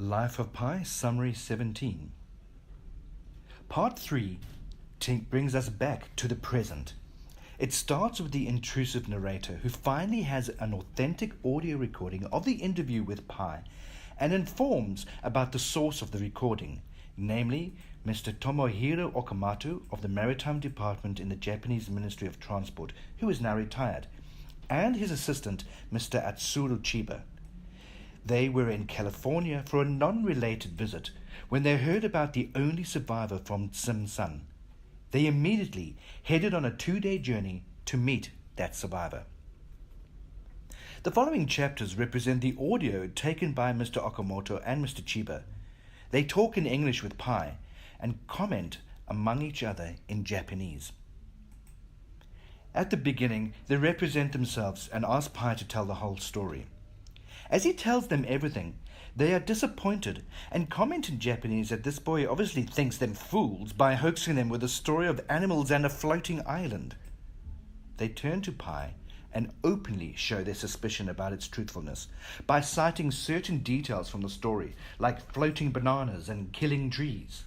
Life of Pi, Summary 17. Part 3 brings us back to the present. It starts with the intrusive narrator who finally has an authentic audio recording of the interview with Pi and informs about the source of the recording, namely Mr. Tomohiro Okamoto of the Maritime Department in the Japanese Ministry of Transport, who is now retired, and his assistant, Mr. Atsuru Chiba. They were in California for a non-related visit when they heard about the only survivor from Tsim-San. They immediately headed on a 2-day journey to meet that survivor. The following chapters represent the audio taken by Mr. Okamoto and Mr. Chiba. They talk in English with Pi and comment among each other in Japanese. At the beginning, they represent themselves and ask Pi to tell the whole story. As he tells them everything, they are disappointed and comment in Japanese that this boy obviously thinks them fools by hoaxing them with a story of animals and a floating island. They turn to Pi and openly show their suspicion about its truthfulness by citing certain details from the story, like floating bananas and killing trees.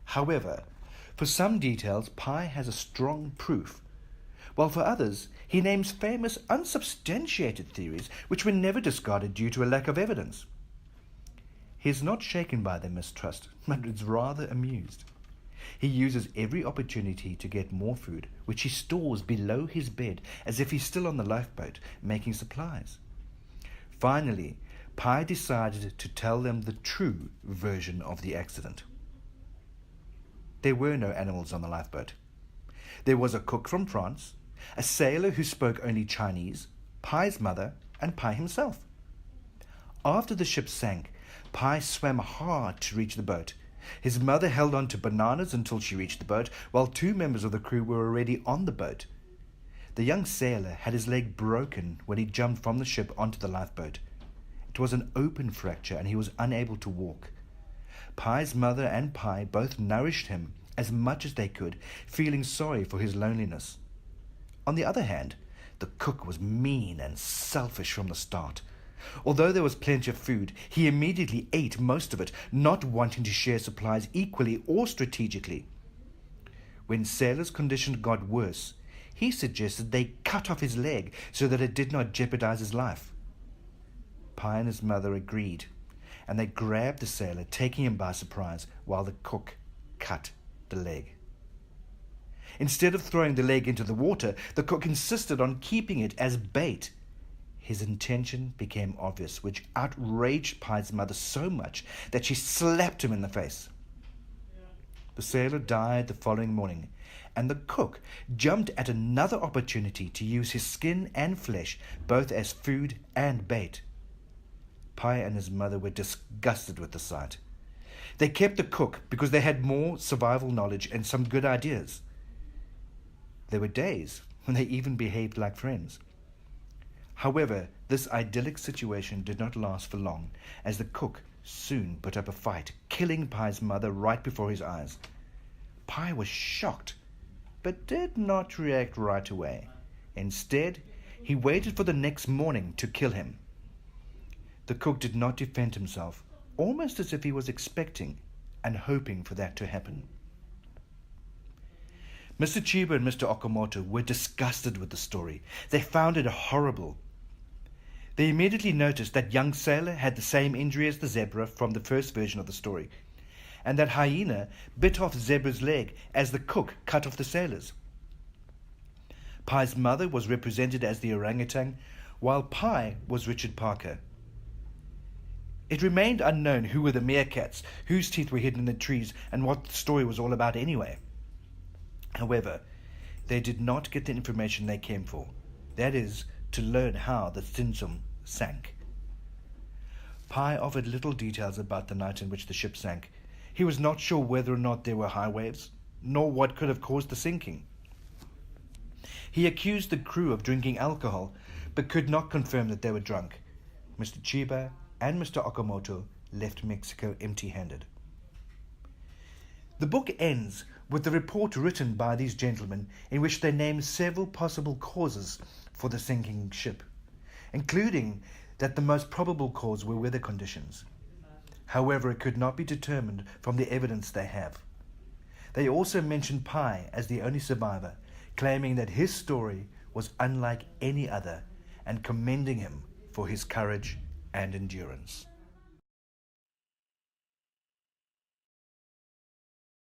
However, for some details, Pi has a strong proof, while for others, he names famous unsubstantiated theories which were never discarded due to a lack of evidence. He is not shaken by their mistrust, but is rather amused. He uses every opportunity to get more food, which he stores below his bed as if he's still on the lifeboat, making supplies. Finally, Pi decided to tell them the true version of the accident. There were no animals on the lifeboat. There was a cook from France, a sailor who spoke only Chinese, Pi's mother, and Pi himself. After the ship sank, Pi swam hard to reach the boat. His mother held on to bananas until she reached the boat, while 2 members of the crew were already on the boat. The young sailor had his leg broken when he jumped from the ship onto the lifeboat. It was an open fracture and he was unable to walk. Pi's mother and Pi both nourished him as much as they could, feeling sorry for his loneliness. On the other hand, the cook was mean and selfish from the start. Although there was plenty of food, he immediately ate most of it, not wanting to share supplies equally or strategically. When Sailor's condition got worse, he suggested they cut off his leg so that it did not jeopardize his life. Pi and his mother agreed, and they grabbed the sailor, taking him by surprise, while the cook cut the leg. Instead of throwing the leg into the water, the cook insisted on keeping it as bait. His intention became obvious, which outraged Pi's mother so much that she slapped him in the face. The sailor died the following morning, and the cook jumped at another opportunity to use his skin and flesh both as food and bait. Pi and his mother were disgusted with the sight. They kept the cook because they had more survival knowledge and some good ideas. There were days when they even behaved like friends. However, this idyllic situation did not last for long, as the cook soon put up a fight, killing Pi's mother right before his eyes. Pi was shocked, but did not react right away. Instead, he waited for the next morning to kill him. The cook did not defend himself, almost as if he was expecting and hoping for that to happen. Mr. Chiba and Mr. Okamoto were disgusted with the story. They found it horrible. They immediately noticed that young sailor had the same injury as the zebra from the first version of the story, and that hyena bit off zebra's leg as the cook cut off the sailor's. Pi's mother was represented as the orangutan, while Pi was Richard Parker. It remained unknown who were the meerkats, whose teeth were hidden in the trees, and what the story was all about anyway. However, they did not get the information they came for, that is, to learn how the Tsim-San sank. Pi offered little details about the night in which the ship sank. He was not sure whether or not there were high waves, nor what could have caused the sinking. He accused the crew of drinking alcohol, but could not confirm that they were drunk. Mr. Chiba and Mr. Okamoto left Mexico empty-handed. The book ends with the report written by these gentlemen in which they name several possible causes for the sinking ship, including that the most probable cause were weather conditions. However, it could not be determined from the evidence they have. They also mention Pi as the only survivor, claiming that his story was unlike any other and commending him for his courage and endurance.